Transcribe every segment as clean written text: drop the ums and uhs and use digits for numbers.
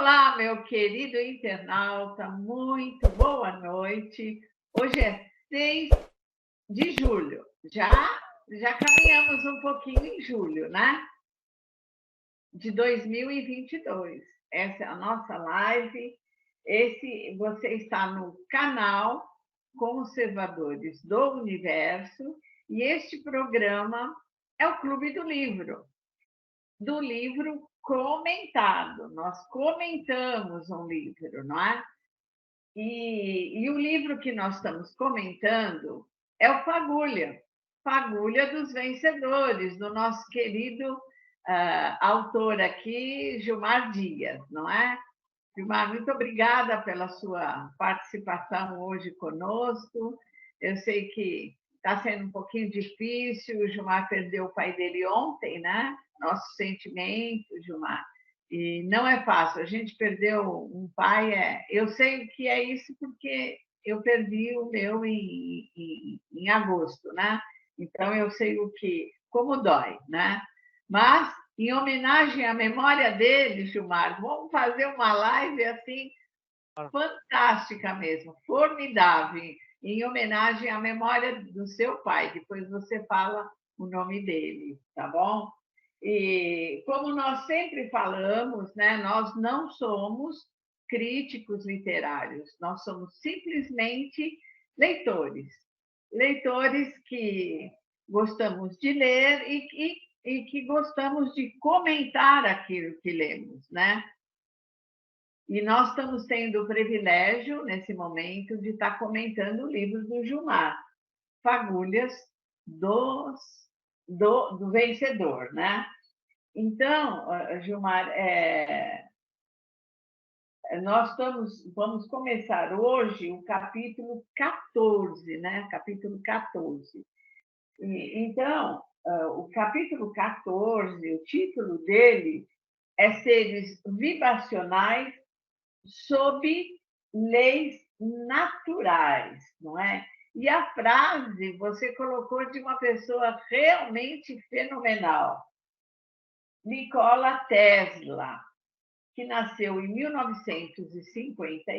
Olá, meu querido internauta, muito boa noite. Hoje é 6 de julho, já caminhamos um pouquinho em julho, né? De 2022. Essa é a nossa live. Você está no canal Conservadores do Universo e este programa é o Clube do livro comentado. Nós comentamos um livro, não é? E o livro que nós estamos comentando é o Fagulha dos Vencedores, do nosso querido autor aqui, Gilmar Dias, não é? Gilmar, muito obrigada pela sua participação hoje conosco. Eu sei que está sendo um pouquinho difícil, o Gilmar perdeu o pai dele ontem, né? Nosso sentimento, Gilmar. E não é fácil, a gente perdeu um pai. Eu sei o que é isso porque eu perdi o meu em agosto, né? Então eu sei como dói, né? Mas em homenagem à memória dele, Gilmar, vamos fazer uma live assim fantástica mesmo, formidável, em homenagem à memória do seu pai. Depois você fala o nome dele, tá bom? E como nós sempre falamos, né, nós não somos críticos literários, nós somos simplesmente leitores. Leitores que gostamos de ler e que gostamos de comentar aquilo que lemos, né? E nós estamos tendo o privilégio, nesse momento, de estar comentando o livro do Gilmar, Fagulhas do Vencedor, né? Então, Gilmar, vamos começar hoje o capítulo 14, né? Capítulo 14. Então, o capítulo 14, o título dele é Seres Vibracionais sob leis naturais, não é? E a frase você colocou de uma pessoa realmente fenomenal, Nikola Tesla, que nasceu em 1950,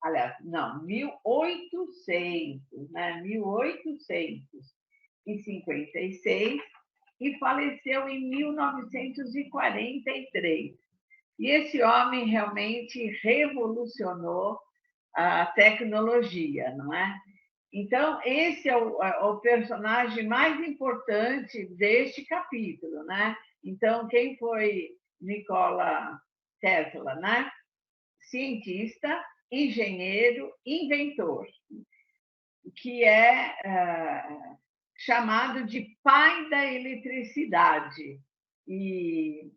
aliás, não, 1800, né? 1856 e faleceu em 1943. E esse homem realmente revolucionou a tecnologia, não é? Então, esse é o personagem mais importante deste capítulo, né? Então, quem foi Nikola Tesla, né? Cientista, engenheiro, inventor, que é chamado de pai da eletricidade. E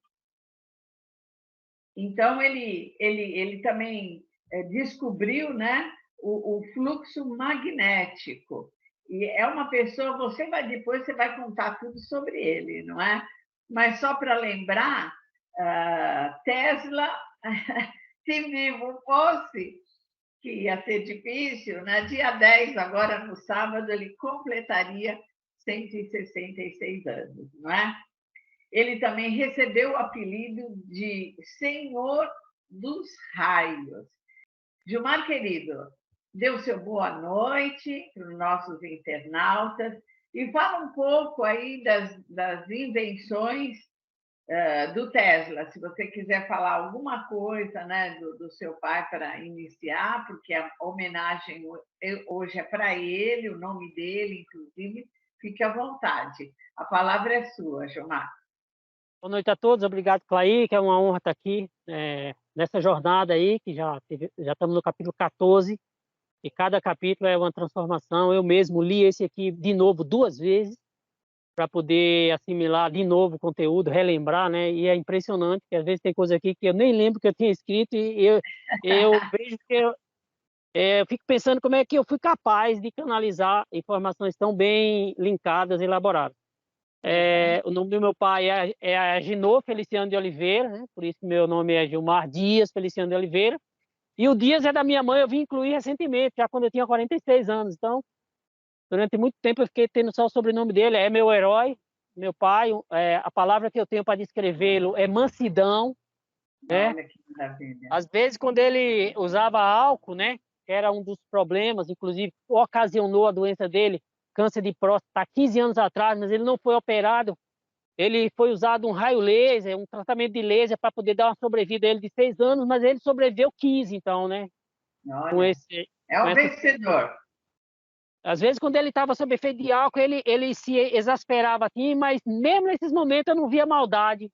então ele também descobriu, né, o fluxo magnético. E é uma pessoa, depois você vai contar tudo sobre ele, não é? Mas só para lembrar, Tesla, se vivo fosse, que ia ser difícil, né? Dia 10, agora no sábado, ele completaria 166 anos, não é? Ele também recebeu o apelido de Senhor dos Raios. Gilmar, querido, dê o seu boa noite para os nossos internautas e fala um pouco aí das invenções do Tesla. Se você quiser falar alguma coisa, né, do seu pai para iniciar, porque a homenagem hoje é para ele, o nome dele, inclusive, fique à vontade. A palavra é sua, Gilmar. Boa noite a todos, obrigado, Clay, que é uma honra estar aqui nessa jornada aí, que já estamos no capítulo 14, e cada capítulo é uma transformação. Eu mesmo li esse aqui de novo 2 vezes, para poder assimilar de novo o conteúdo, relembrar, né? E é impressionante, que às vezes tem coisa aqui que eu nem lembro que eu tinha escrito, e eu vejo que eu fico pensando como é que eu fui capaz de canalizar informações tão bem linkadas e elaboradas. O nome do meu pai é Agenor Feliciano de Oliveira, né? Por isso que meu nome é Gilmar Dias Feliciano de Oliveira. E o Dias é da minha mãe, eu vim incluir recentemente, já quando eu tinha 46 anos. Então, durante muito tempo eu fiquei tendo só o sobrenome dele, é meu herói, meu pai. A palavra que eu tenho para descrevê-lo é mansidão. né? Olha que maravilha. Às vezes, quando ele usava álcool, né, que era um dos problemas, inclusive ocasionou a doença dele, câncer de próstata, há 15 anos atrás, mas ele não foi operado. Ele foi usado um raio laser, um tratamento de laser para poder dar uma sobrevida a ele de 6 anos, mas ele sobreviveu 15, então, né? Com Olha, esse, é com um essa... vencedor. Às vezes, quando ele estava sob efeito de álcool, ele se exasperava assim, mas mesmo nesses momentos eu não via maldade.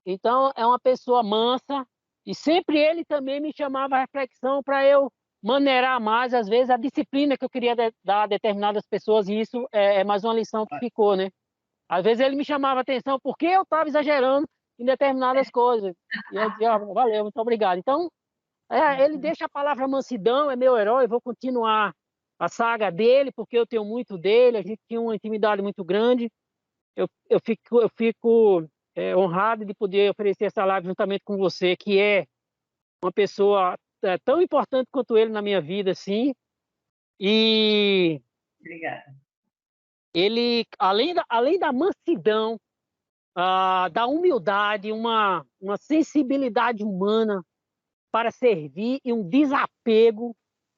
Então, é uma pessoa mansa, e sempre ele também me chamava a reflexão para eu maneirar mais, às vezes, a disciplina que eu queria dar a determinadas pessoas, e isso é mais uma lição que ficou, né? Às vezes ele me chamava a atenção porque eu estava exagerando em determinadas coisas. E eu dizia, "Ah, valeu, muito obrigado." Então, ele deixa a palavra mansidão, é meu herói, vou continuar a saga dele, porque eu tenho muito dele, a gente tinha uma intimidade muito grande. Eu fico honrado de poder oferecer essa live juntamente com você, que é uma pessoa tão importante quanto ele na minha vida, assim. E Obrigada. ele, além da mansidão, da humildade, uma sensibilidade humana para servir e um desapego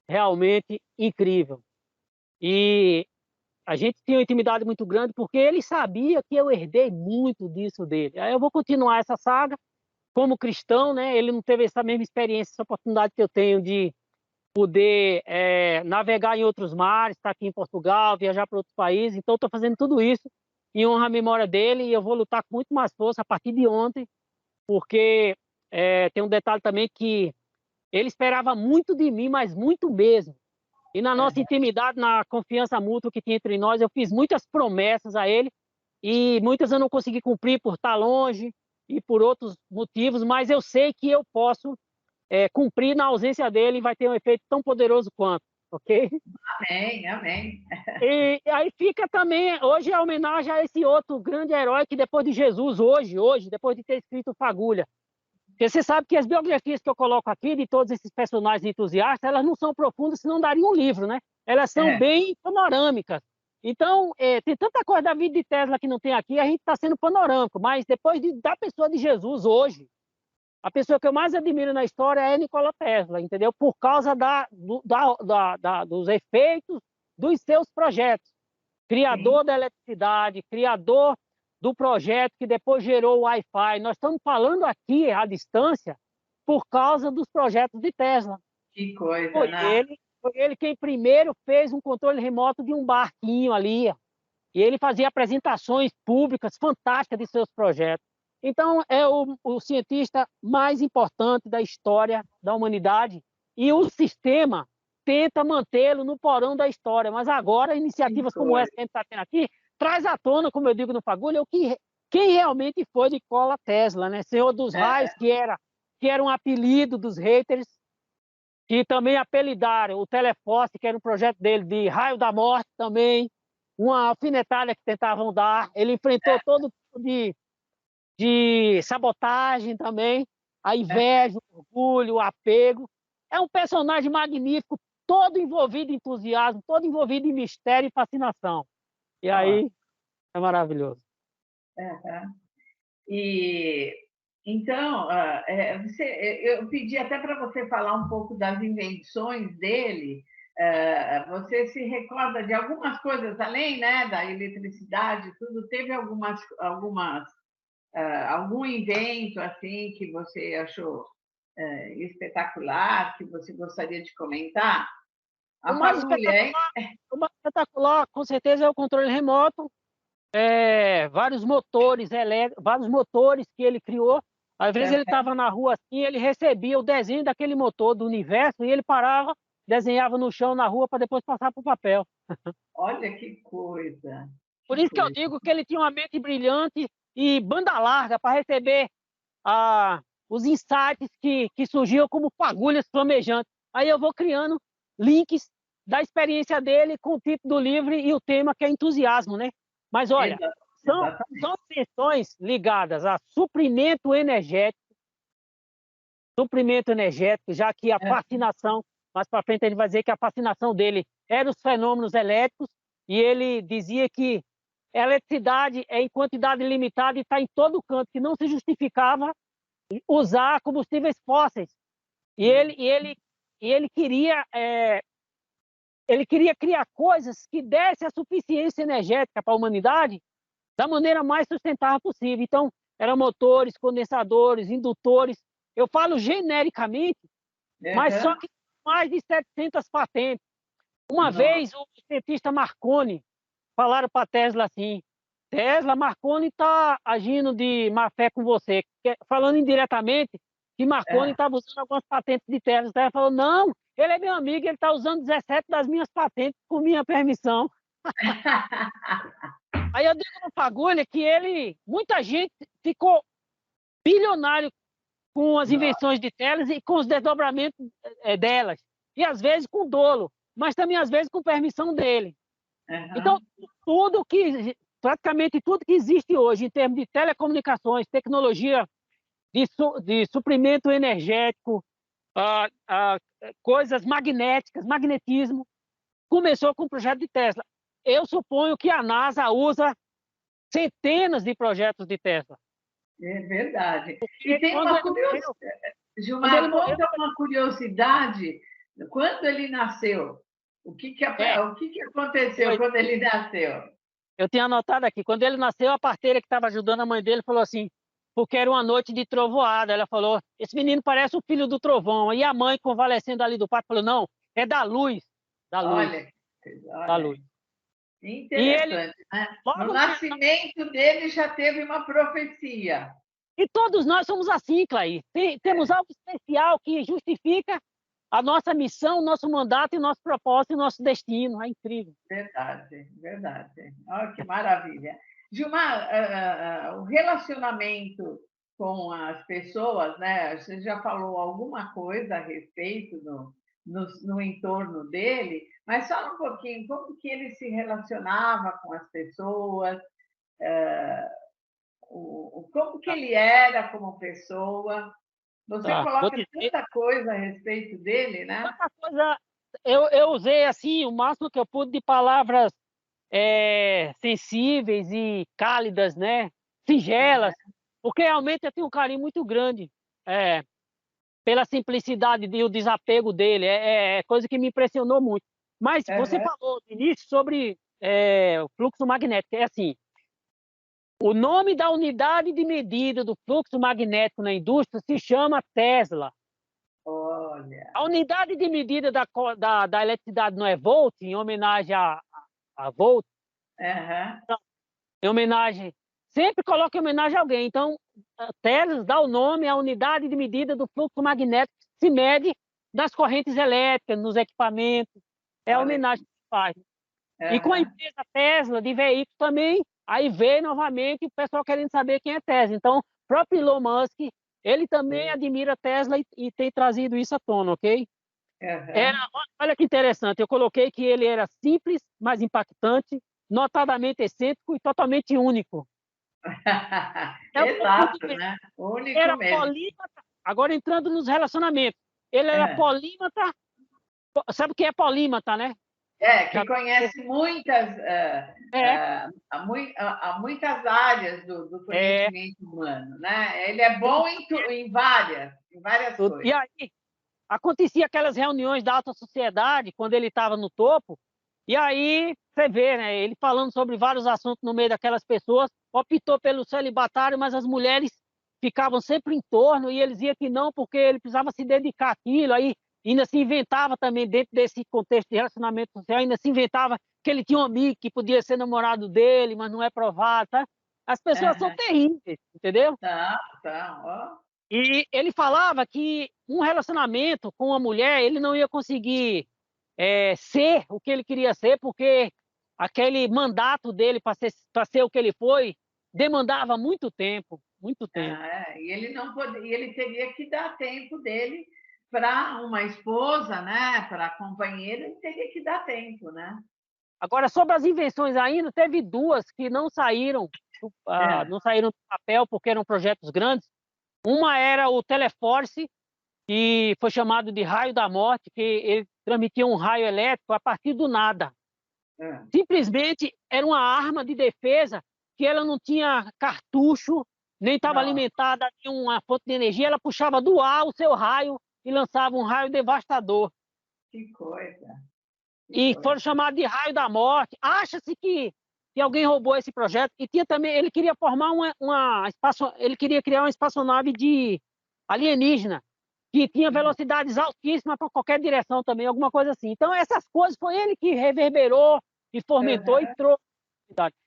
realmente incrível. E a gente tinha uma intimidade muito grande porque ele sabia que eu herdei muito disso dele. Aí eu vou continuar essa saga como cristão, né? Ele não teve essa mesma experiência, essa oportunidade que eu tenho de poder navegar em outros mares, estar aqui em Portugal, viajar para outros países. Então, estou fazendo tudo isso em honra à memória dele e eu vou lutar com muito mais força a partir de ontem, porque tem um detalhe também que ele esperava muito de mim, mas muito mesmo. E na nossa intimidade, na confiança mútua que tinha entre nós, eu fiz muitas promessas a ele e muitas eu não consegui cumprir por estar longe e por outros motivos, mas eu sei que eu posso cumprir na ausência dele e vai ter um efeito tão poderoso quanto, ok? Amém, amém. E aí fica também, hoje, a homenagem a esse outro grande herói que depois de Jesus, hoje, depois de ter escrito Fagulha, porque você sabe que as biografias que eu coloco aqui, de todos esses personagens entusiastas, elas não são profundas, senão daria um livro, né? Elas são bem panorâmicas. Então, tem tanta coisa da vida de Tesla que não tem aqui, a gente está sendo panorâmico, mas depois da pessoa de Jesus, hoje, a pessoa que eu mais admiro na história é Nikola Tesla, entendeu? Por causa dos efeitos dos seus projetos. Criador Sim, da eletricidade, criador do projeto que depois gerou o Wi-Fi. Nós estamos falando aqui à distância por causa dos projetos de Tesla. que coisa, Foi né? ele, foi ele quem primeiro fez um controle remoto de um barquinho ali. E ele fazia apresentações públicas fantásticas de seus projetos. Então, é o cientista mais importante da história da humanidade e o sistema tenta mantê-lo no porão da história. Mas agora, Que iniciativas como essa coisa. que a gente está tendo aqui, traz à tona, como eu digo no Fagulha, quem realmente foi Nikola Tesla, né? Senhor dos raios, que era um apelido dos haters, que também apelidaram o Teleforce, que era um projeto dele de raio da morte também, uma alfinetada que tentavam dar. Ele enfrentou todo tipo de sabotagem também, a inveja, o orgulho, o apego. É um personagem magnífico, todo envolvido em entusiasmo, todo envolvido em mistério e fascinação. E Ó, aí é maravilhoso. e então, eu pedi até para você falar um pouco das invenções dele. Você se recorda de algumas coisas além, né, da eletricidade, tudo? Teve algum invento assim que você achou espetacular, que você gostaria de comentar? O A mais fagulha, hein? espetacular, o mais espetacular, com certeza, é o controle remoto. Vários motores elétricos, vários motores que ele criou. Às vezes ele estava na rua assim, ele recebia o desenho daquele motor do universo e ele parava, desenhava no chão na rua para depois passar para o papel. Olha que coisa, Por que isso que eu coisa. digo que ele tinha uma mente brilhante e banda larga para receber os insights que surgiam como fagulhas flamejantes. Aí eu vou criando links da experiência dele com o título do livro e o tema que é entusiasmo, né? Mas olha, são Exatamente. questões ligadas a suprimento energético, já que a fascinação, mais para frente ele vai dizer que a fascinação dele era os fenômenos elétricos, e ele dizia que a eletricidade é em quantidade limitada e está em todo canto, que não se justificava usar combustíveis fósseis. E ele queria criar coisas que dessem a suficiência energética para a humanidade da maneira mais sustentável possível. Então, eram motores, condensadores, indutores. Eu falo genericamente, mas só que mais de 700 patentes. Uma vez, o cientista Marconi falaram para a Tesla assim: Tesla, Marconi está agindo de má fé com você, falando indiretamente que Marconi estava usando algumas patentes de Tesla. Tesla falou: não, ele é meu amigo, ele está usando 17 das minhas patentes com minha permissão. Aí eu digo no Fagulha que muita gente ficou bilionário com as invenções de Tesla e com os desdobramentos delas. E às vezes com dolo, mas também às vezes com permissão dele. Então, praticamente tudo que existe hoje em termos de telecomunicações, tecnologia de suprimento energético, coisas magnéticas, magnetismo, começou com o projeto de Tesla. Eu suponho que a NASA usa centenas de projetos de Tesla. É verdade. E tem uma curiosidade, Gilmar, conta uma curiosidade. Quando ele nasceu, o que aconteceu quando ele nasceu? Eu tinha anotado aqui. Quando ele nasceu, a parteira que estava ajudando a mãe dele falou assim, porque era uma noite de trovoada. Ela falou: esse menino parece o filho do trovão. E a mãe, convalescendo ali do parto, falou: não, é da luz. Da luz. Olha, da luz. Interessante, né? No nascimento dele já teve uma profecia. E todos nós somos assim, Clay. Temos algo especial que justifica a nossa missão, nosso mandato, nosso propósito e nosso destino. É incrível. Verdade, verdade. Olha que maravilha. Gilmar, o relacionamento com as pessoas, né? Você já falou alguma coisa a respeito no entorno dele, mas fala um pouquinho como que ele se relacionava com as pessoas, como que ele era como pessoa. Você coloca tanta coisa a respeito dele, né? Tanta coisa. Eu usei assim o máximo que eu pude de palavras sensíveis e cálidas, né? Singelas, porque realmente eu tenho um carinho muito grande pela simplicidade e o desapego dele. É coisa que me impressionou muito. Mas você falou no início sobre o fluxo magnético. É assim, o nome da unidade de medida do fluxo magnético na indústria se chama Tesla. Olha. A unidade de medida da eletricidade não é volt, em homenagem a volt. Em homenagem, sempre coloca em homenagem a alguém. Então, Tesla dá o nome à unidade de medida do fluxo magnético que se mede das correntes elétricas, nos equipamentos. É a homenagem que se faz. E com a empresa Tesla de veículos também, aí veio novamente o pessoal querendo saber quem é Tesla. Então, o próprio Elon Musk, ele também admira Tesla e tem trazido isso à tona, ok? Olha que interessante, eu coloquei que ele era simples, mas impactante, notadamente excêntrico e totalmente único. Exato, né? Único era mesmo. Polímata. Agora entrando nos relacionamentos, ele era polímata. Sabe o que é polímata, né? Que conhece muitas áreas do conhecimento humano, né? Ele é bom em várias coisas. E aí, acontecia aquelas reuniões da alta sociedade, quando ele estava no topo, e aí você vê, né, ele falando sobre vários assuntos no meio daquelas pessoas, optou pelo celibatário, mas as mulheres ficavam sempre em torno, e ele dizia que não, porque ele precisava se dedicar àquilo, aí ainda se inventava também, dentro desse contexto de relacionamento social, ainda se inventava que ele tinha um amigo que podia ser namorado dele, mas não é provado, tá? As pessoas são terríveis, entendeu? E ele falava que um relacionamento com uma mulher, ele não ia conseguir ser o que ele queria ser, porque aquele mandato dele para ser o que ele foi, demandava muito tempo, muito tempo. E ele não podia, e ele teria que dar tempo dele para uma esposa, né? Para a companheira, ele teria que dar tempo, né? Agora, sobre as invenções ainda, teve duas que não saíram do papel porque eram projetos grandes. Uma era o Teleforce, que foi chamado de raio da morte, que ele transmitia um raio elétrico a partir do nada. Simplesmente era uma arma de defesa que ela não tinha cartucho, nem estava alimentada de uma fonte de energia, ela puxava do ar o seu raio e lançava um raio devastador. Que coisa. E foram chamados de raio da morte. Acha-se que alguém roubou esse projeto. E tinha também, ele queria formar ele queria criar uma espaçonave de alienígena, que tinha velocidades altíssimas para qualquer direção também, alguma coisa assim. Então, essas coisas foi ele que reverberou e fomentou e trouxe.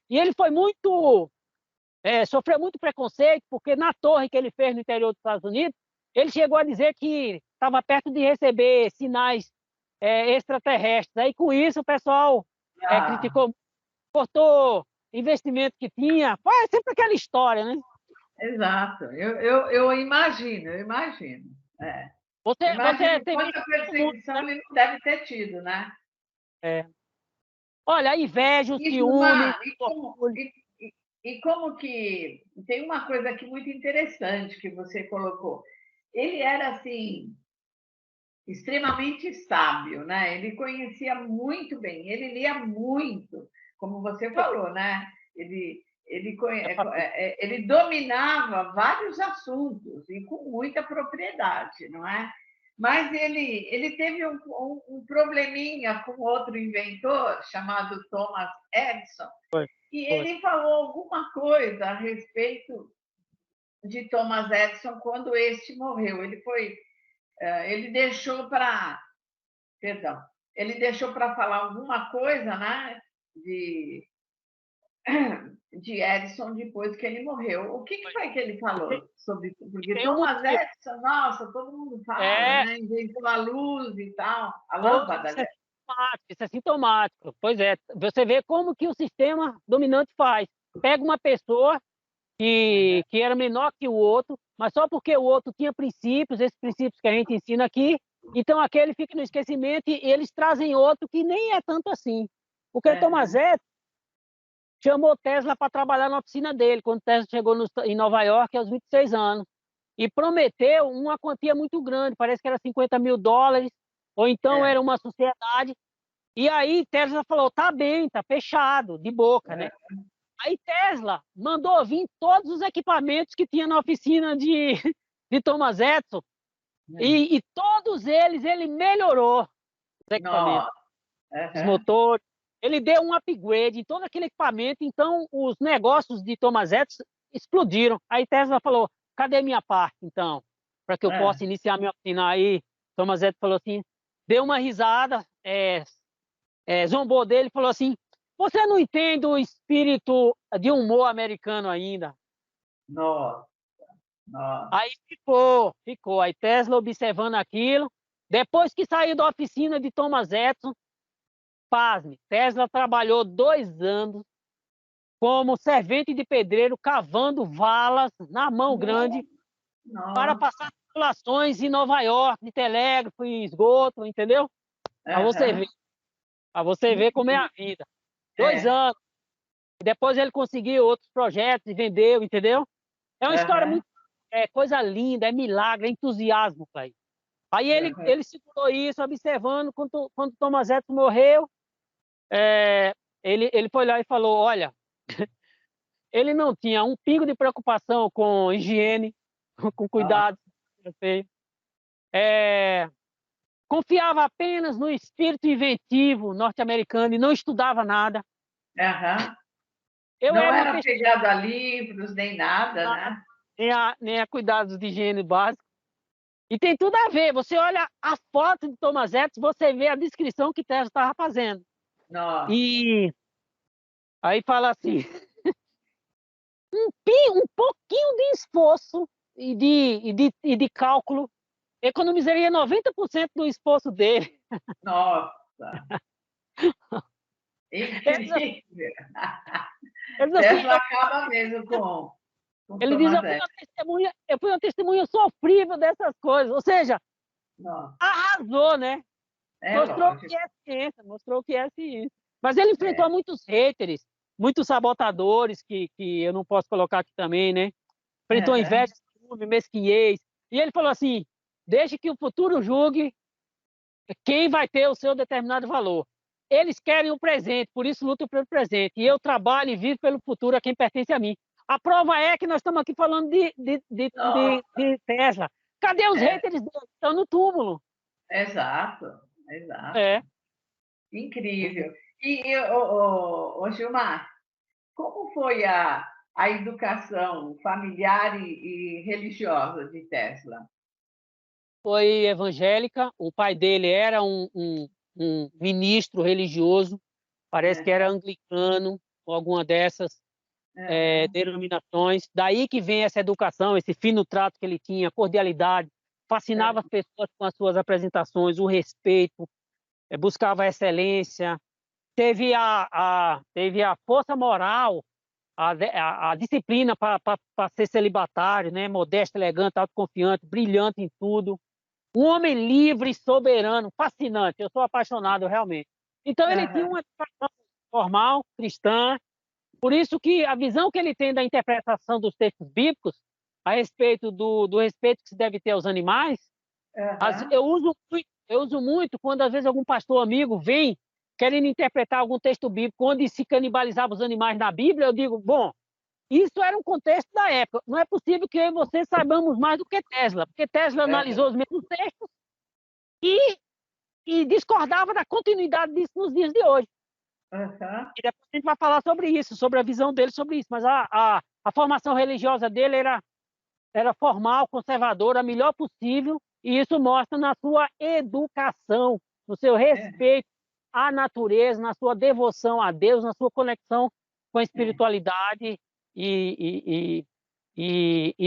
E ele foi muito... sofreu muito preconceito, porque na torre que ele fez no interior dos Estados Unidos, ele chegou a dizer que estava perto de receber sinais extraterrestres. Aí, com isso, o pessoal criticou, cortou investimento que tinha. Foi sempre aquela história, né? Exato. Eu imagino. Você teve quanta perseguição, né? Ele não deve ter tido, né? Olha, a inveja, o ciúme... E como que... Tem uma coisa aqui muito interessante que você colocou. Ele era, assim, extremamente sábio, né? Ele conhecia muito bem, ele lia muito, como você falou, né? Ele dominava vários assuntos e com muita propriedade, não é? Mas ele teve um probleminha com outro inventor chamado Thomas Edison, e ele falou alguma coisa a respeito de Thomas Edison quando este morreu. Ele deixou para falar alguma coisa, né, de Edison depois que ele morreu. O que foi que ele falou sobre? Porque Thomas Edison, nossa, todo mundo fala, né? Inventou a luz e tal, a lâmpada. Isso é sintomático. Pois é, você vê como que o sistema dominante faz. Pega uma pessoa que era menor que o outro, mas só porque o outro tinha princípios, esses princípios que a gente ensina aqui, então aquele fica no esquecimento e eles trazem outro que nem é tanto assim. Porque Thomas Edison chamou Tesla para trabalhar na oficina dele, quando Tesla chegou em Nova York aos 26 anos, e prometeu uma quantia muito grande, parece que era $50 mil, ou então era uma sociedade, e aí Tesla falou, tá bem, tá fechado, de boca, né? Aí Tesla mandou vir todos os equipamentos que tinha na oficina de Thomas Edison, e todos eles ele melhorou os equipamentos, os motores, ele deu um upgrade em todo aquele equipamento, então os negócios de Thomas Edison explodiram. Aí Tesla falou, cadê minha parte, então, para que eu possa iniciar minha oficina? Aí Thomas Edison falou assim, deu uma risada, zombou dele e falou assim, você não entende o espírito de humor americano ainda. Nossa. Aí ficou. Aí Tesla observando aquilo. Depois que saiu da oficina de Thomas Edison, pasme, Tesla trabalhou 2 anos como servente de pedreiro, cavando valas na mão grande para passar tubulações em Nova York, de telégrafo e esgoto, entendeu? Para você ver como é a vida. 2 anos. E depois ele conseguiu outros projetos e vendeu, entendeu? É uma história muito... coisa linda, é milagre, é entusiasmo, pai. Aí ele segurou isso, observando, quando Thomas Edison morreu, ele foi lá e falou, olha, ele não tinha um pingo de preocupação com higiene, com cuidado, confiava apenas no espírito inventivo norte-americano e não estudava nada. Não era pegado a livros, nem nada, né? Nem a cuidados de higiene básico. E tem tudo a ver. Você olha a foto de Thomas Edison, você vê a descrição que Tesla estava fazendo. Nossa. E aí fala assim, um pouquinho de esforço e de cálculo economizaria 90% do esforço dele. Nossa! Incrível! Tesla acaba mesmo com ele diz, eu fui uma testemunha sofrível dessas coisas. Ou seja, arrasou, né? Mostrou que é ciência. Mas ele enfrentou muitos haters, muitos sabotadores, que eu não posso colocar aqui também, né? Enfrentou inveja, mesquinhez. E ele falou assim, deixe que o futuro julgue quem vai ter o seu determinado valor. Eles querem o presente, por isso lutam pelo presente. E eu trabalho e vivo pelo futuro a quem pertence a mim. A prova é que nós estamos aqui falando de Tesla. Cadê os haters dele? Estão no túmulo. Exato, exato. É. Incrível. E, Gilmar, como foi a educação familiar e religiosa de Tesla? Foi evangélica. O pai dele era um ministro religioso, parece que era anglicano, ou alguma dessas denominações. Daí que vem essa educação, esse fino trato que ele tinha, cordialidade, fascinava as pessoas com as suas apresentações, o respeito, buscava a excelência, teve a força moral, a disciplina para ser celibatário, né? Modesto, elegante, autoconfiante, brilhante em tudo. Um homem livre, soberano, fascinante. Eu sou apaixonado realmente. Então ele tinha uma educação formal, cristã. Por isso que a visão que ele tem da interpretação dos textos bíblicos a respeito do respeito que se deve ter aos animais, eu uso muito quando às vezes algum pastor amigo vem querendo interpretar algum texto bíblico onde se canibalizava os animais na Bíblia, eu digo, bom, isso era um contexto da época. Não é possível que eu e você saibamos mais do que Tesla, porque Tesla analisou os mesmos textos e discordava da continuidade disso nos dias de hoje. E depois a gente vai falar sobre isso, sobre a visão dele sobre isso. Mas a formação religiosa dele era formal, conservadora, a melhor possível, e isso mostra na sua educação, no seu respeito à natureza, na sua devoção a Deus, na sua conexão com a espiritualidade e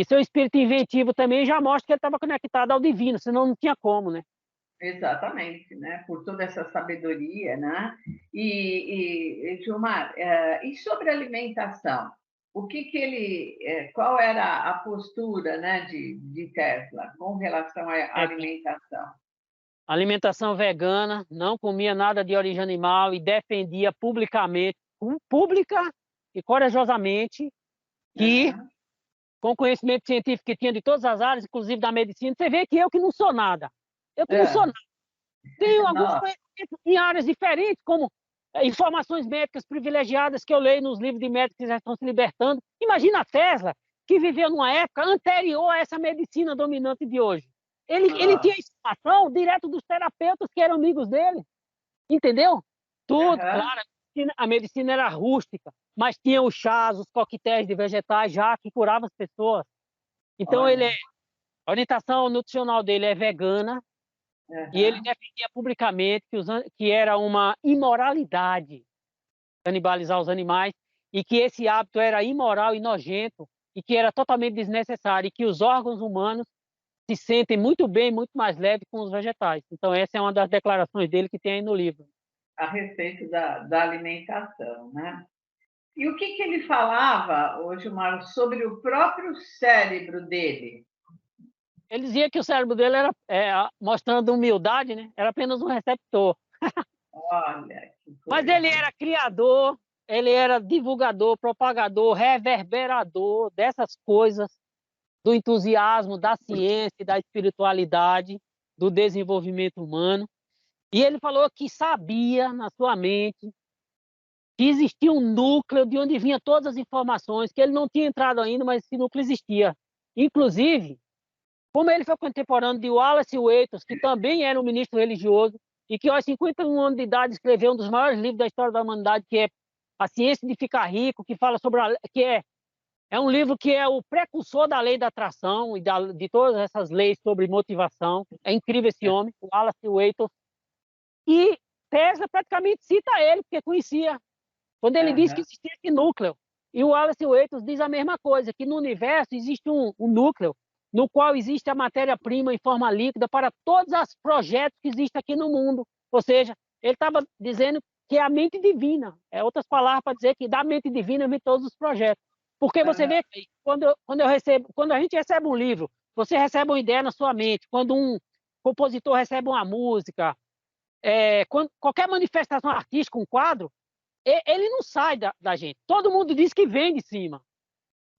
seu espírito inventivo também já mostra que ele estava conectado ao divino, senão não tinha como, né? Exatamente, né? Por toda essa sabedoria, né? Gilmar, e sobre alimentação? O que ele, qual era a postura, né, de Tesla com relação à alimentação? Alimentação vegana, não comia nada de origem animal e defendia publicamente, pública e corajosamente, que com o conhecimento científico que tinha de todas as áreas, inclusive da medicina, você vê que eu que não sou nada. Eu que não sou nada. Tenho alguns conhecimentos em áreas diferentes, como informações médicas privilegiadas que eu leio nos livros de médicos que já estão se libertando. Imagina a Tesla, que viveu numa época anterior a essa medicina dominante de hoje. Ele tinha informação direto dos terapeutas que eram amigos dele. Entendeu? Tudo, claro. A medicina era rústica, mas tinha os chás, os coquetéis de vegetais já que curavam as pessoas. Então, a orientação nutricional dele é vegana, e ele defendia publicamente que era uma imoralidade canibalizar os animais e que esse hábito era imoral e nojento e que era totalmente desnecessário e que os órgãos humanos se sentem muito bem, muito mais leves com os vegetais. Então, essa é uma das declarações dele que tem aí no livro. A respeito da alimentação, né? E o que ele falava, Gilmar, sobre o próprio cérebro dele? Ele dizia que o cérebro dele era, mostrando humildade, né? Era apenas um receptor. Olha, que coisa. Mas ele era criador, ele era divulgador, propagador, reverberador dessas coisas, do entusiasmo, da ciência, da espiritualidade, do desenvolvimento humano. E ele falou que sabia na sua mente que existia um núcleo de onde vinham todas as informações, que ele não tinha entrado ainda, mas esse núcleo existia. Inclusive, como ele foi contemporâneo de Wallace Waiters, que também era um ministro religioso, e que aos 51 anos de idade escreveu um dos maiores livros da história da humanidade, que é A Ciência de Ficar Rico, que fala sobre é um livro que é o precursor da lei da atração e de todas essas leis sobre motivação. É incrível esse homem, o Wallace Waiters. E Tesla praticamente cita ele, porque conhecia. Quando ele diz que existia esse núcleo. E o Wallace Waiters diz a mesma coisa, que no universo existe um núcleo no qual existe a matéria-prima em forma líquida para todos os projetos que existem aqui no mundo. Ou seja, ele estava dizendo que é a mente divina. É outras palavras para dizer que da mente divina vem todos os projetos. Porque você vê que quando a gente recebe um livro, você recebe uma ideia na sua mente. Quando um compositor recebe uma música, qualquer manifestação artística, um quadro, ele não sai da gente. Todo mundo diz que vem de cima.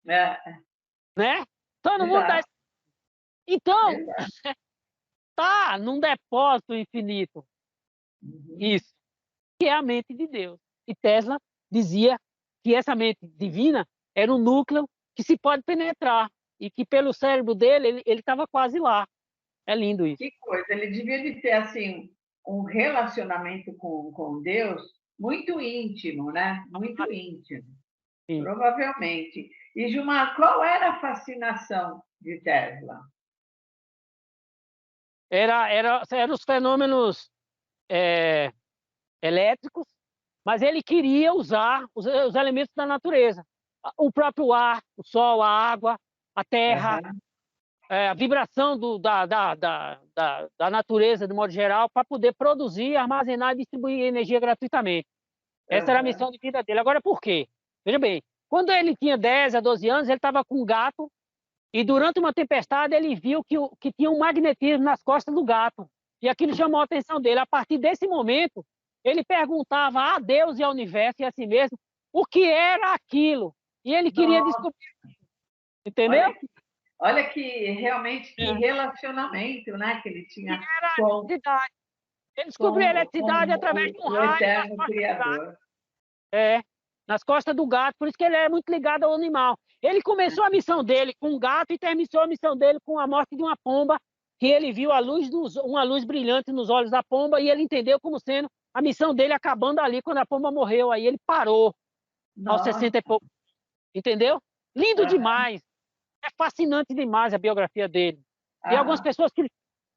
Né? Todo mundo dá. Então, tá num depósito infinito. Isso. Que é a mente de Deus. E Tesla dizia que essa mente divina era um núcleo que se pode penetrar, e que pelo cérebro dele, ele estava quase lá. É lindo isso. Que coisa, ele devia de ter, assim, um relacionamento com Deus muito íntimo, né? Muito íntimo, Sim. provavelmente. E, Gilmar, qual era a fascinação de Tesla? Eram os fenômenos elétricos, mas ele queria usar os elementos da natureza. O próprio ar, o sol, a água, a terra, Uhum. a vibração da natureza, de modo geral, para poder produzir, armazenar e distribuir energia gratuitamente. Essa era a Uhum. missão de vida dele. Agora, por quê? Veja bem, quando ele tinha 10 a 12 anos, ele estava com um gato e durante uma tempestade ele viu que tinha um magnetismo nas costas do gato. E aquilo chamou a atenção dele. A partir desse momento, ele perguntava a Deus e ao universo e a si mesmo o que era aquilo. E ele queria Nossa, descobrir. Entendeu? olha olha que realmente que É. relacionamento, né, que ele Que tinha era a com, eletricidade. Ele descobriu a eletricidade através de um o raio nas eterno costas do gato. Criador. É, nas costas do gato, por isso que ele é muito ligado ao animal. Ele começou a missão dele com um gato e terminou a missão dele com a morte de uma pomba, que ele viu uma luz brilhante nos olhos da pomba e ele entendeu como sendo a missão dele acabando ali quando a pomba morreu. Aí ele parou aos Nossa, 60 e pouco, entendeu? Lindo aham. demais, é fascinante demais a biografia dele. E algumas Ah, pessoas que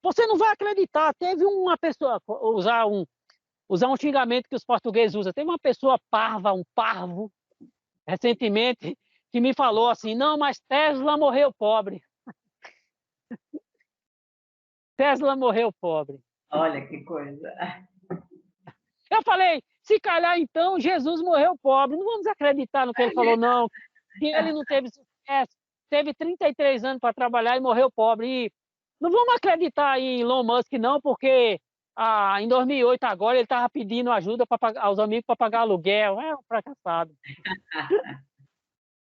você não vai acreditar, teve uma pessoa, usar um xingamento que os portugueses usam. Teve uma pessoa parva, um parvo, recentemente, que me falou assim: não, mas Tesla morreu pobre. Tesla morreu pobre. olha que coisa. Eu falei: se calhar então Jesus morreu pobre. Não vamos acreditar no que ele falou, não. Que ele não teve sucesso, teve 33 anos para trabalhar e morreu pobre. E não vamos acreditar em Elon Musk, não, porque em 2008, agora, ele estava pedindo ajuda aos amigos para pagar aluguel. É um fracassado.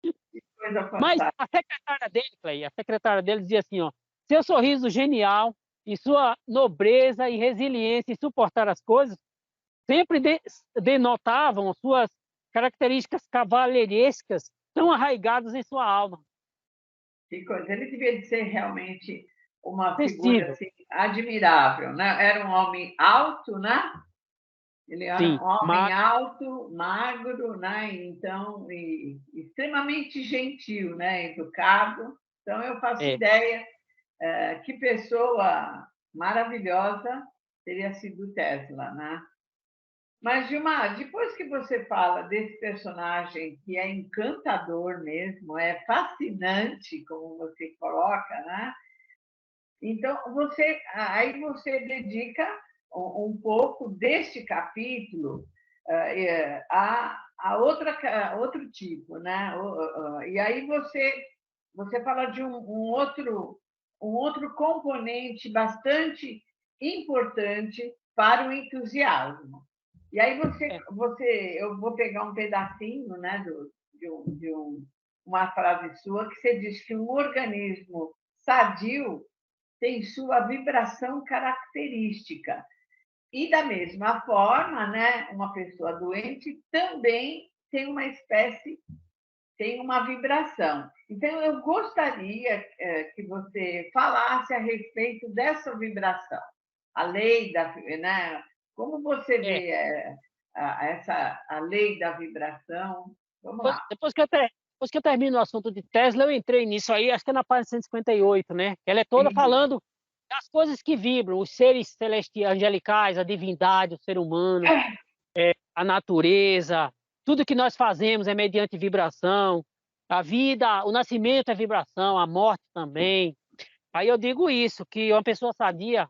Que coisa Mas fantástica. a secretária dele, Clay, a secretária dele dizia assim, ó: seu sorriso genial e sua nobreza e resiliência em suportar as coisas sempre denotavam suas características cavalheirescas tão arraigadas em sua alma. Que coisa. Ele devia de ser realmente uma figura Sensível, assim, admirável, né? Era um homem alto, né? Ele era sim, um homem mas alto, magro, né? Então, extremamente gentil, né? Educado. Então, eu faço é, ideia que pessoa maravilhosa teria sido Tesla, né? Mas, Gilmar, depois que você fala desse personagem que é encantador mesmo, é fascinante, como você coloca, né? Então, aí você dedica um pouco deste capítulo a outro tipo, né? E aí você fala de um outro componente bastante importante para o entusiasmo. E aí é, eu vou pegar um pedacinho, né, uma frase sua que você diz que um organismo sadio tem sua vibração característica. E da mesma forma, né, uma pessoa doente também tem uma espécie, tem uma vibração. Então, eu gostaria que você falasse a respeito dessa vibração, a lei da, né, como você é. vê a lei da vibração? Vamos lá. Depois que eu termino o assunto de Tesla, eu entrei nisso aí, acho que é na página 158, né? Ela é toda Isso. falando das coisas que vibram, os seres celestiais, angelicais, a divindade, o ser humano, a natureza, tudo que nós fazemos é mediante vibração, a vida, o nascimento é vibração, a morte também. Aí eu digo isso, que uma pessoa sadia,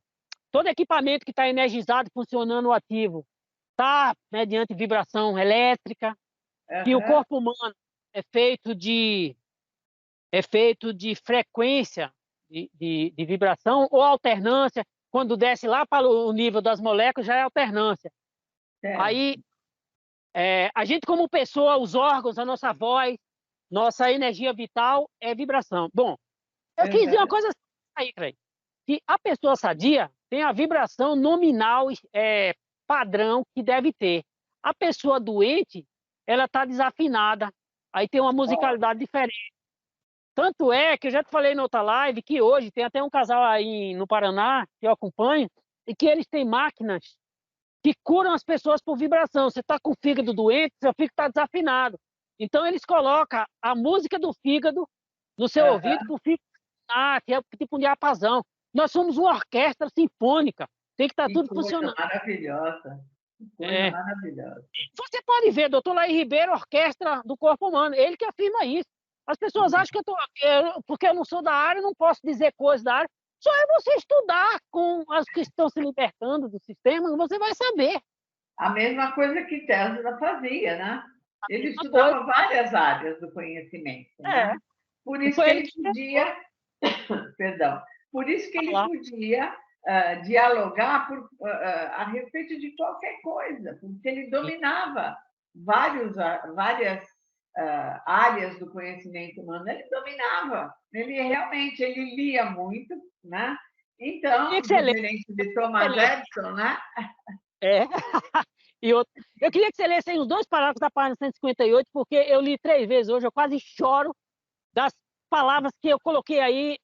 todo equipamento que está energizado, funcionando ativo, está mediante vibração elétrica, que o Uhum. corpo humano é feito de, é feito de frequência de vibração ou alternância. Quando desce lá para o nível das moléculas, já é alternância. Certo. Aí, a gente como pessoa, os órgãos, a nossa voz, nossa energia vital é vibração. Bom, eu quis dizer uma Uhum. coisa aí, Craig, que a pessoa sadia tem a vibração nominal padrão que deve ter. A pessoa doente, ela está desafinada, aí tem uma musicalidade diferente. Tanto é que eu já te falei na outra live que hoje tem até um casal aí no Paraná que eu acompanho e que eles têm máquinas que curam as pessoas por vibração. Você está com o fígado doente, seu fígado está desafinado. Então eles colocam a música do fígado no seu ouvido para o fígado funcionar, que é tipo um diapasão. Nós somos uma orquestra sinfônica, tem que estar Que tudo coisa funcionando. maravilhosa. Que coisa É. maravilhosa. Você pode ver, doutor Laí Ribeiro, orquestra do corpo humano, ele que afirma isso. As pessoas acham que porque eu não sou da área, não posso dizer coisas da área. Só é você estudar com as que estão se libertando do sistema, você vai saber. A mesma coisa que Tesla fazia, né? Ele Uma coisa. estudava várias áreas do conhecimento, É. né? Por E isso foi que ele ele que podia, perdão, por isso que ele falou. podia dialogar a respeito de qualquer coisa, porque ele dominava várias áreas do conhecimento humano, ele dominava, ele realmente ele lia muito, né? Queria Então, que você lesse. diferente de Thomas Edison, né? É. E outro. Eu queria que você lesse aí os 2 parágrafos da página 158, porque eu li 3 vezes hoje, eu quase choro das palavras que eu coloquei aí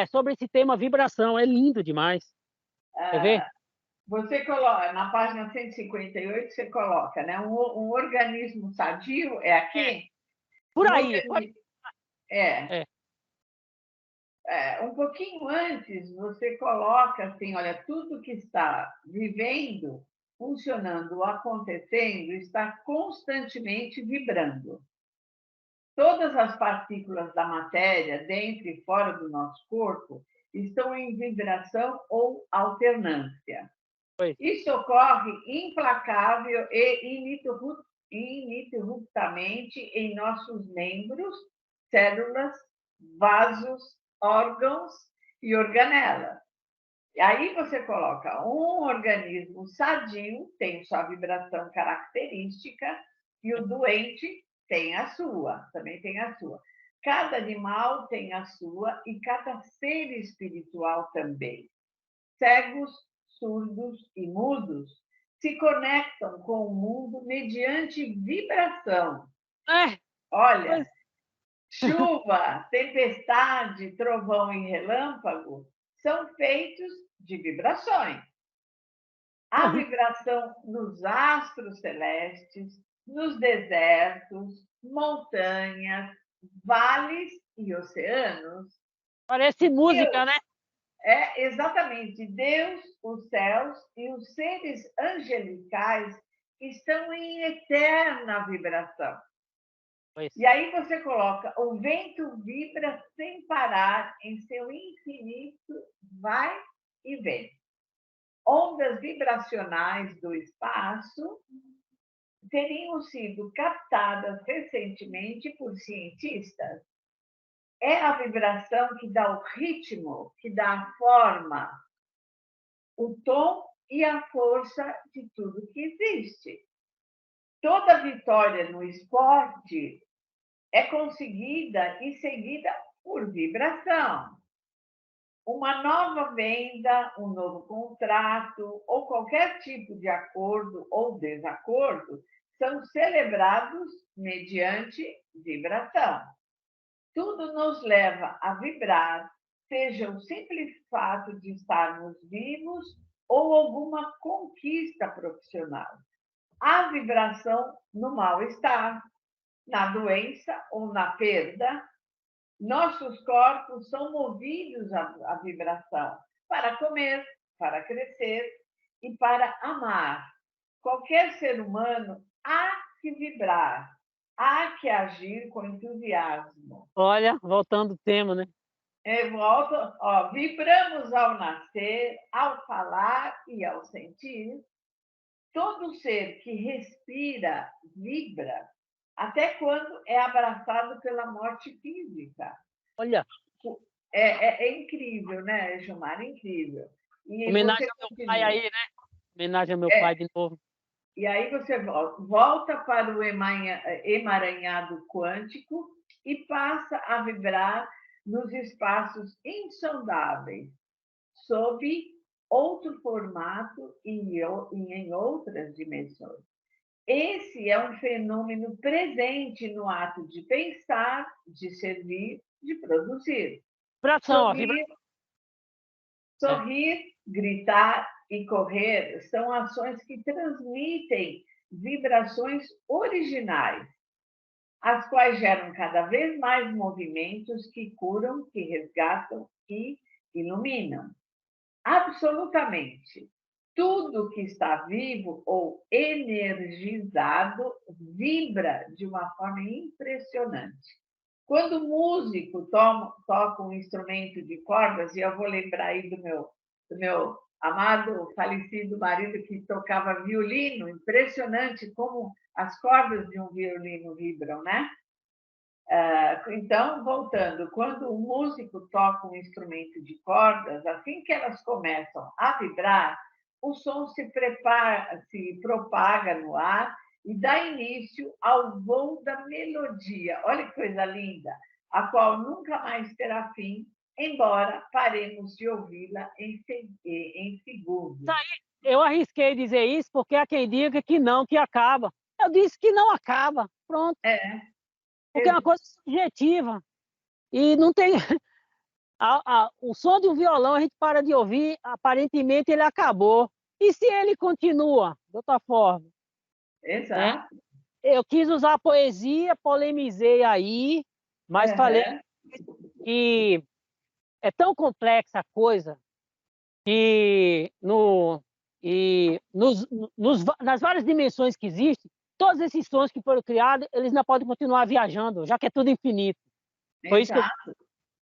sobre esse tema vibração. É lindo demais. Quer ver? Você coloca, na página 158, você coloca, né? Um organismo sadio é aqui? Por Um aí. Pode... organismo, é, É. um pouquinho antes, você coloca assim, olha, tudo que está vivendo, funcionando, acontecendo, está constantemente vibrando. Todas as partículas da matéria, dentro e fora do nosso corpo, estão em vibração ou alternância. Foi. Isso ocorre implacável e ininterruptamente em nossos membros, células, vasos, órgãos e organelas. E aí você coloca um organismo sadio, tem sua vibração característica, e o doente tem a sua, também tem a sua. Cada animal tem a sua e cada ser espiritual também. Cegos, surdos e mudos se conectam com o mundo mediante vibração. É. Olha, Pois... chuva, tempestade, trovão e relâmpago são feitos de vibrações. A vibração nos astros celestes, nos desertos, montanhas, vales e oceanos. Parece música, né? É exatamente Deus, os céus e os seres angelicais estão em eterna vibração. Pois. E aí você coloca, o vento vibra sem parar em seu infinito vai e vem. Ondas vibracionais do espaço teriam sido captadas recentemente por cientistas. É a vibração que dá o ritmo, que dá a forma, o tom e a força de tudo que existe. Toda vitória no esporte é conseguida e seguida por vibração. Uma nova venda, um novo contrato ou qualquer tipo de acordo ou desacordo são celebrados mediante vibração. Tudo nos leva a vibrar, seja o simples fato de estarmos vivos ou alguma conquista profissional. A vibração no mal-estar, na doença ou na perda, nossos corpos são movidos à vibração para comer, para crescer e para amar. Qualquer ser humano há que vibrar, há que agir com entusiasmo. Olha, voltando ao tema, né? Volta, ó, vibramos ao nascer, ao falar e ao sentir. Todo ser que respira vibra, até quando é abraçado pela morte física. Olha, É incrível, né, Gilmar? Incrível. E homenagem você ao meu pai continua. aí, né? Homenagem ao meu pai de novo. E aí você volta para o emaranhado quântico e passa a vibrar nos espaços insondáveis, sob outro formato e em outras dimensões. esse é um fenômeno presente no ato de pensar, de servir, de produzir. Vibração, ó, Sorrir, é. sorrir, gritar e correr são ações que transmitem vibrações originais, as quais geram cada vez mais movimentos que curam, que resgatam e iluminam. Absolutamente. Tudo que está vivo ou energizado vibra de uma forma impressionante. Quando o músico toca um instrumento de cordas, e eu vou lembrar aí do meu amado, falecido marido que tocava violino, impressionante como as cordas de um violino vibram, né? Então, voltando, quando o músico toca um instrumento de cordas, assim que elas começam a vibrar, o som se propaga no ar e dá início ao voo da melodia. Olha que coisa linda, a qual nunca mais terá fim, embora paremos de ouvi-la em segundos. Eu arrisquei dizer isso porque há quem diga que não, que acaba. Eu disse que não acaba, pronto, É, porque é uma coisa subjetiva e não tem o som de um violão a gente para de ouvir, aparentemente ele acabou. E se ele continua de outra forma, né? exato. Eu quis usar a poesia, polemizei aí, mas falei Uhum. que é tão complexa a coisa que nas várias dimensões que existem, todos esses sons que foram criados, eles ainda podem continuar viajando, já que é tudo infinito. Foi isso que eu... Exato.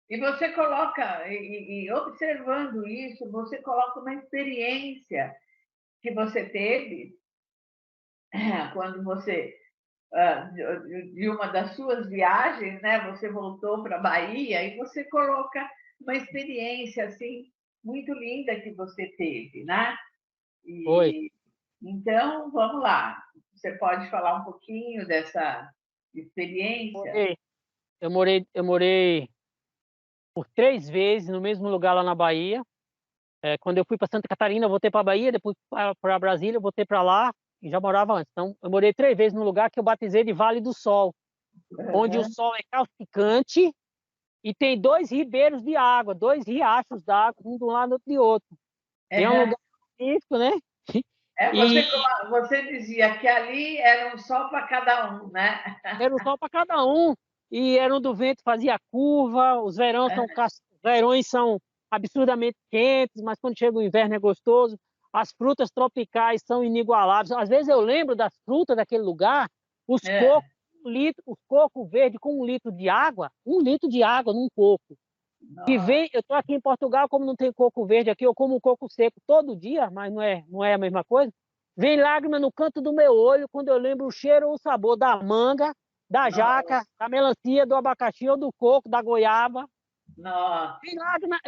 E você coloca, e observando isso, você coloca uma experiência que você teve quando você, de uma das suas viagens, né? Você voltou para a Bahia e você coloca uma experiência assim muito linda que você teve, né? Foi. E então, vamos lá. Você pode falar um pouquinho dessa experiência? Morei. Eu morei por 3 vezes no mesmo lugar lá na Bahia. Quando eu fui para Santa Catarina, eu voltei para a Bahia, depois para Brasília, eu voltei para lá e já morava antes. Então, eu morei 3 vezes no lugar que eu batizei de Vale do Sol, onde o Uhum. sol é calcicante e tem 2 ribeiros de água, 2 riachos d'água, um de um lado e outro de outro. E é um Uhum. lugar magnífico, né? Você, E você dizia que ali era um sol para cada um, né? era um sol para cada um. E era onde o vento fazia curva, os verões são absurdamente quentes, mas quando chega o inverno é gostoso. As frutas tropicais são inigualáveis. Às vezes eu lembro das frutas daquele lugar, os É. cocos, os cocos verdes com 1 litro de água num coco. Que Nossa, vem, eu estou aqui em Portugal, como não tem coco verde aqui, eu como um coco seco todo dia, mas não é a mesma coisa. Vem lágrima no canto do meu olho quando eu lembro o cheiro ou o sabor da manga, da jaca, nossa, da melancia, do abacaxi ou do coco, da goiaba. nossa,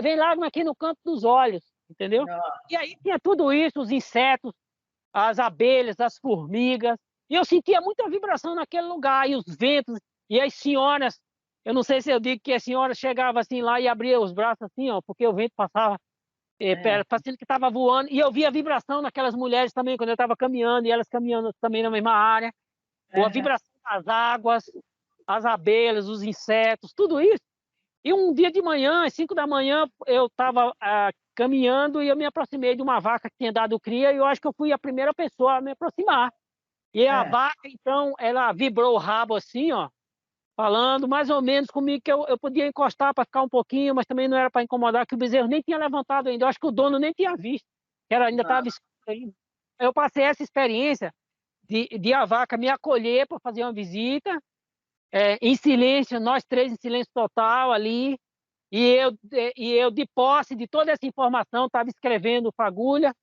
Vem lágrima aqui no canto dos olhos, entendeu? nossa. E aí tinha tudo isso, os insetos, as abelhas, as formigas. E eu sentia muita vibração naquele lugar, e os ventos, e as senhoras. Eu não sei se eu digo que as senhoras chegavam assim lá e abria os braços assim, ó, porque o vento passava, É, parecendo que estava voando. E eu via vibração naquelas mulheres também, quando eu estava caminhando, e elas caminhando também na mesma área. Ou a é, vibração das águas, as abelhas, os insetos, tudo isso. E um dia de manhã, às 5 da manhã, eu estava caminhando e eu me aproximei de uma vaca que tinha dado cria e eu acho que eu fui a primeira pessoa a me aproximar. E a é. vaca, então, ela vibrou o rabo assim, ó, falando mais ou menos comigo que eu podia encostar para ficar um pouquinho, mas também não era para incomodar, que o bezerro nem tinha levantado ainda. Eu acho que o dono nem tinha visto, que ela ainda estava Nossa, escura ainda. Eu passei essa experiência de a vaca me acolher para fazer uma visita, em silêncio, nós três em silêncio total ali, e eu de posse de toda essa informação, estava escrevendo fagulha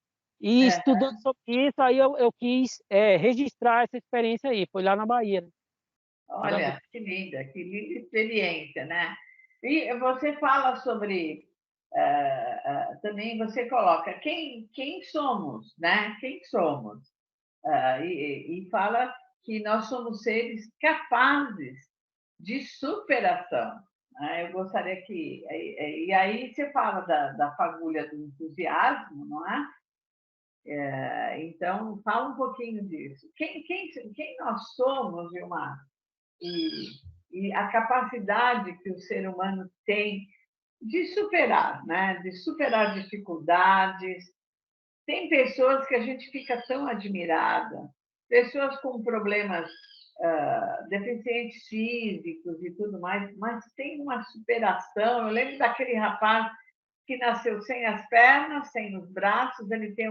e é. estudando sobre isso, aí eu quis registrar essa experiência aí, foi lá na Bahia, né? Maravilha. Olha, que linda experiência, né? E você fala sobre, também você coloca quem somos, né? Quem somos? E fala que nós somos seres capazes de superação, né? Eu gostaria que. E aí você fala da fagulha do entusiasmo, não é? Então, fala um pouquinho disso. Quem nós somos, Gilmar? E a capacidade que o ser humano tem de superar, né? De superar dificuldades. Tem pessoas que a gente fica tão admirada, pessoas com problemas, deficientes físicos e tudo mais, mas tem uma superação. Eu lembro daquele rapaz que nasceu sem as pernas, sem os braços, ele tem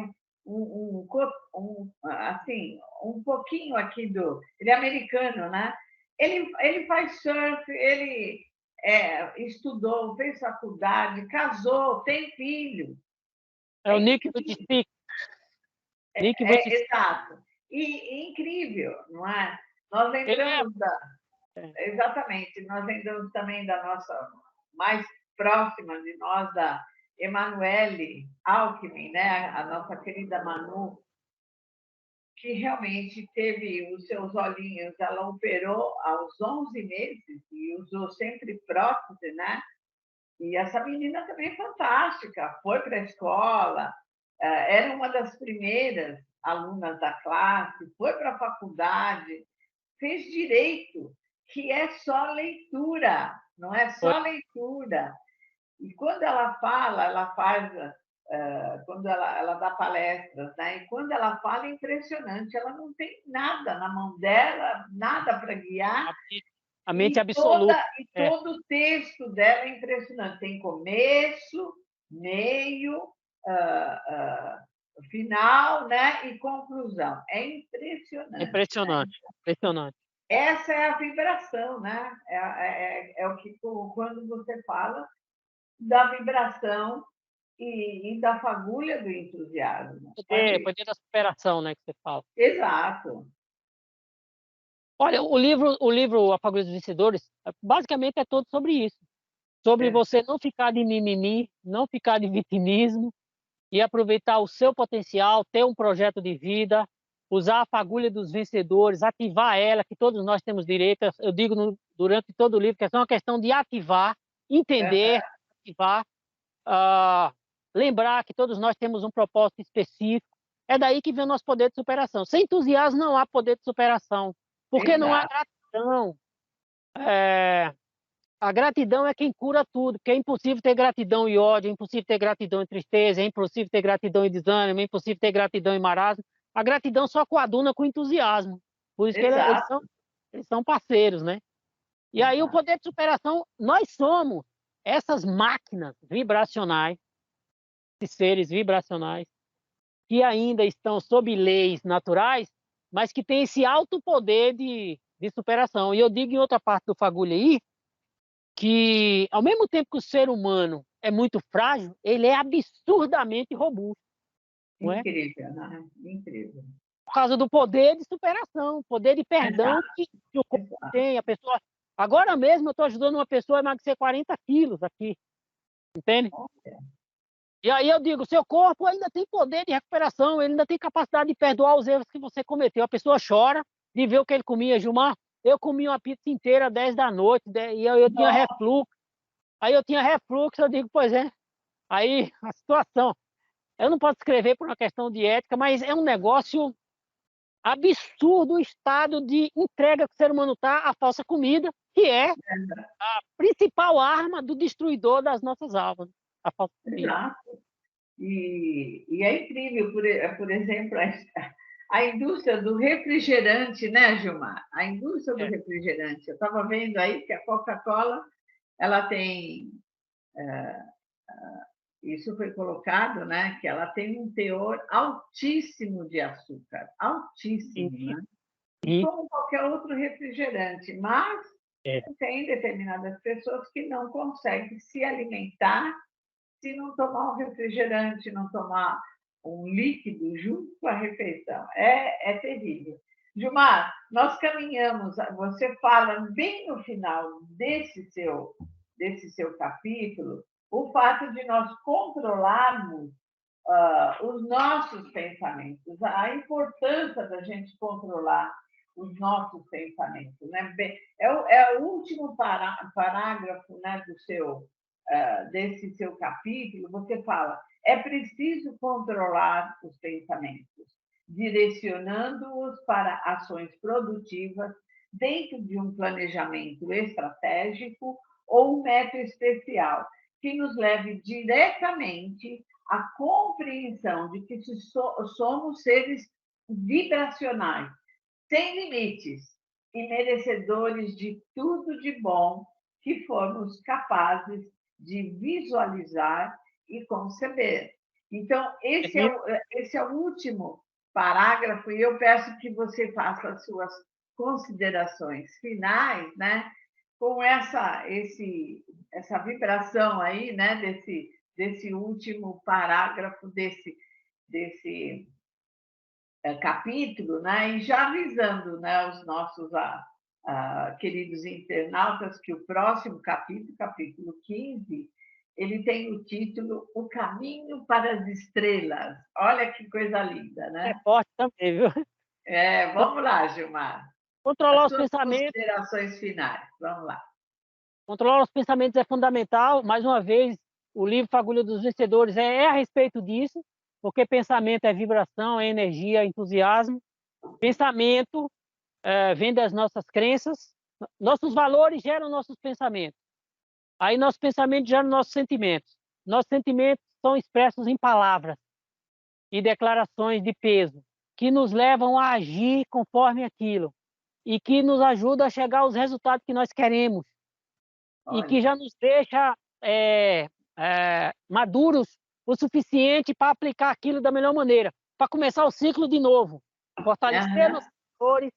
assim, um pouquinho aqui do... Ele é americano, né? Ele faz surf, ele estudou, fez faculdade, casou, tem filho. É o Nick Vujicic. Nick Vujicic. Exato. E incrível, não é? Nós lembramos exatamente, nós lembramos também da nossa mais próxima de nós, da Emanuele Alckmin, né? A nossa querida Manu, que realmente teve os seus olhinhos, ela operou aos 11 meses e usou sempre prótese, né? E essa menina também é fantástica, foi para a escola, era uma das primeiras alunas da classe, foi para a faculdade, fez direito, que é só leitura, não é só leitura. E quando ela fala, ela faz, quando ela dá palestras, né? E quando ela fala, é impressionante, ela não tem nada na mão dela, nada para guiar. A mente absoluta. Todo o texto dela é impressionante. Tem começo, meio, final, né? E conclusão. É impressionante. Impressionante, né? impressionante. Essa é a vibração, né? É o que, quando você fala da vibração e da fagulha do entusiasmo. Poder da superação, né, que você fala. Exato. Olha, o livro A Fagulha dos Vencedores, basicamente é todo sobre isso. Sobre você não ficar de mimimi, não ficar de vitimismo e aproveitar o seu potencial, ter um projeto de vida, usar a fagulha dos vencedores, ativar ela, que todos nós temos direito. Eu digo durante todo o livro que é só uma questão de ativar, entender, ativar, lembrar que todos nós temos um propósito específico. É daí que vem o nosso poder de superação. Sem entusiasmo não há poder de superação, porque não há gratidão. A gratidão é quem cura tudo, porque é impossível ter gratidão e ódio, é impossível ter gratidão e tristeza, é impossível ter gratidão e desânimo, é impossível ter gratidão e marasmo. A gratidão só coaduna com entusiasmo. Por isso que eles são parceiros, né? E aí o poder de superação, nós somos essas máquinas vibracionais, esses seres vibracionais, que ainda estão sob leis naturais, mas que têm esse alto poder de superação. E eu digo em outra parte do Fagulha aí, que ao mesmo tempo que o ser humano é muito frágil, ele é absurdamente robusto. Não é? Incrível, né? Incrível. Por causa do poder de superação, poder de perdão que o corpo tem. A pessoa... Agora mesmo eu estou ajudando uma pessoa a emagrecer 40 quilos aqui, entende? E aí eu digo, seu corpo ainda tem poder de recuperação, ele ainda tem capacidade de perdoar os erros que você cometeu. A pessoa chora de ver o que ele comia, Gilmar. Eu comi uma pizza inteira às 10 da noite, e eu tinha refluxo. Aí eu tinha refluxo, eu digo, pois é. Aí a situação, eu não posso escrever por uma questão de ética, mas é um negócio absurdo o estado de entrega que o ser humano está à falsa comida, que é a principal arma do destruidor das nossas almas, a falsa comida. Exato. E é incrível, por exemplo, a indústria do refrigerante, né, Gilmar? A indústria do refrigerante. Eu estava vendo aí que a Coca-Cola, ela tem... isso foi colocado, né, que ela tem um teor altíssimo de açúcar, altíssimo, né? Como qualquer outro refrigerante, mas tem determinadas pessoas que não conseguem se alimentar se não tomar um refrigerante, não tomar um líquido junto com a refeição. É terrível. Gilmar, nós caminhamos, você fala bem no final desse seu capítulo, o fato de nós controlarmos os nossos pensamentos, a importância da gente controlar os nossos pensamentos. Né? É o último parágrafo, né, desse seu capítulo, você fala é preciso controlar os pensamentos, direcionando-os para ações produtivas dentro de um planejamento estratégico ou um método especial, que nos leve diretamente à compreensão de que somos seres vibracionais, sem limites e merecedores de tudo de bom que formos capazes de visualizar e conceber. Então, esse é o último parágrafo, e eu peço que você faça as suas considerações finais, né? Com essa vibração aí, né? Desse último parágrafo desse capítulo, né? E já avisando, né, os nossos queridos internautas que o próximo capítulo, capítulo 15, ele tem o título O Caminho para as Estrelas. Olha que coisa linda, É né? forte também, viu? Vamos lá, Gilmar. Controlar As os suas pensamentos. considerações finais. Vamos lá. Controlar os pensamentos é fundamental. Mais uma vez, o livro Fagulha dos Vencedores é a respeito disso, porque pensamento é vibração, é energia, é entusiasmo. Pensamento vem das nossas crenças. Nossos valores geram nossos pensamentos. Aí nossos pensamentos geram nossos sentimentos. Nossos sentimentos são expressos em palavras e declarações de peso, que nos levam a agir conforme aquilo e que nos ajuda a chegar aos resultados que nós queremos e que Olha. já nos deixa maduros o suficiente para aplicar aquilo da melhor maneira, para começar o ciclo de novo, fortalecer Aham. nossos valores,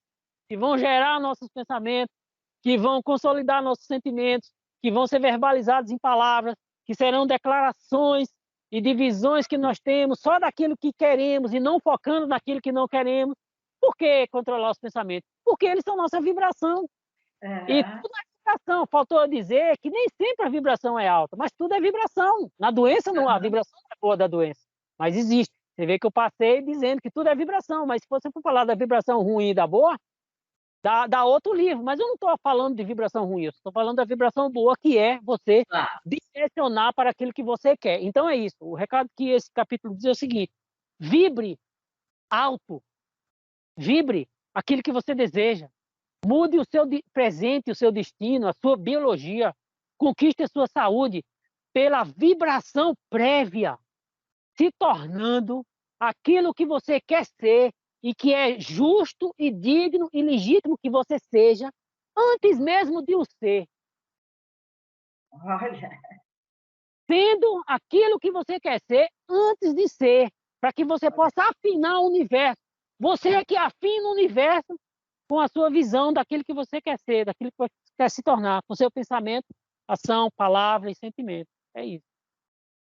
que vão gerar nossos pensamentos, que vão consolidar nossos sentimentos, que vão ser verbalizados em palavras, que serão declarações e divisões que nós temos só daquilo que queremos e não focando naquilo que não queremos. Por que controlar os pensamentos? Porque eles são nossa vibração. E Aham. tudo é vibração. Faltou eu dizer que nem sempre a vibração é alta, mas tudo é vibração. Na doença, não, a Aham. vibração não é boa da doença, mas existe. Você vê que eu passei dizendo que tudo é vibração, mas se você for falar da vibração ruim e da boa, dá outro livro. Mas eu não estou falando de vibração ruim, eu estou falando da vibração boa, que é você Tá. direcionar para aquilo que você quer. Então é isso. O recado que esse capítulo diz é o seguinte: vibre alto, vibre aquilo que você deseja. Mude o seu presente, o seu destino, a sua biologia. Conquiste a sua saúde pela vibração prévia, se tornando aquilo que você quer ser e que é justo e digno e legítimo que você seja, antes mesmo de o ser. Olha. Sendo aquilo que você quer ser antes de ser, para que você possa afinar o universo. Você é que afina o universo com a sua visão daquilo que você quer ser, daquilo que você quer se tornar, com seu pensamento, ação, palavra e sentimento. É isso.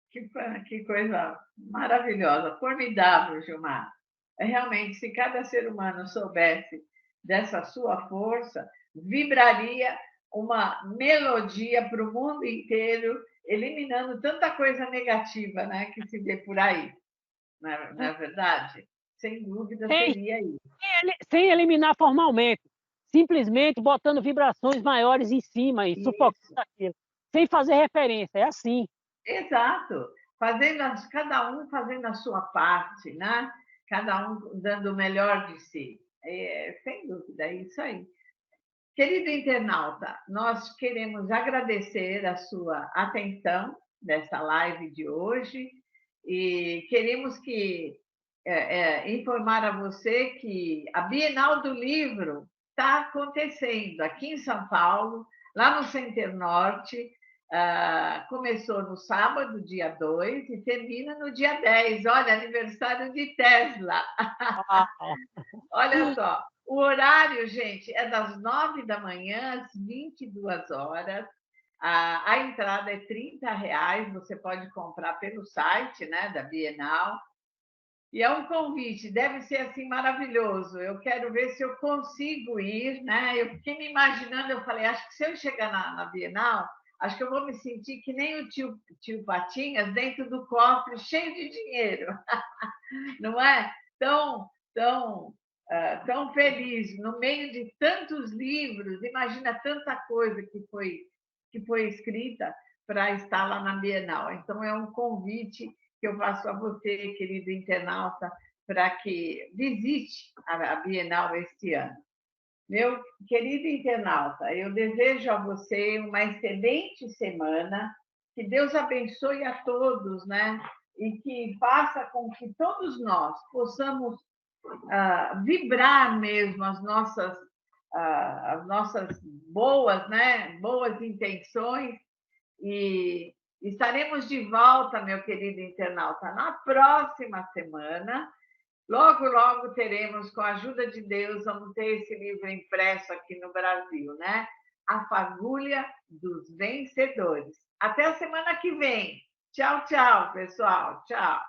Que coisa maravilhosa, formidável, Gilmar. Realmente, se cada ser humano soubesse dessa sua força, vibraria uma melodia para o mundo inteiro, eliminando tanta coisa negativa, né, que se vê por aí. Não é verdade? Sem dúvida Sem, seria isso. sem eliminar formalmente, simplesmente botando vibrações maiores em cima e sufocando Isso, aquilo, sem fazer referência. É assim. exato. Cada um fazendo a sua parte, né? Cada um dando o melhor de si. Sem dúvida, é isso aí. Querido internauta, nós queremos agradecer a sua atenção nessa live de hoje e queremos informar a você que a Bienal do Livro está acontecendo aqui em São Paulo, lá no Center Norte. Começou no sábado, dia 2, e termina no dia 10. Olha, aniversário de Tesla. Ah, Olha só, o horário, gente, é das 9 da manhã às 22 horas. A entrada é R$ 30, você pode comprar pelo site, né, da Bienal. E é um convite, deve ser assim maravilhoso. Eu quero ver se eu consigo ir, né? Eu fiquei me imaginando, eu falei, acho que se eu chegar na Bienal, acho que eu vou me sentir que nem o tio Patinhas dentro do cofre cheio de dinheiro, não é? Tão feliz no meio de tantos livros. Imagina tanta coisa que foi escrita para estar lá na Bienal. Então é um convite que eu faço a você, querido internauta, para que visite a Bienal este ano. Meu querido internauta, eu desejo a você uma excelente semana, que Deus abençoe a todos, né? E que faça com que todos nós possamos vibrar mesmo as nossas boas, né? Boas intenções e estaremos de volta, meu querido internauta, na próxima semana. Logo, logo teremos, com a ajuda de Deus, vamos ter esse livro impresso aqui no Brasil, né? A Fagulha dos Vencedores. Até a semana que vem. Tchau, tchau, pessoal. Tchau.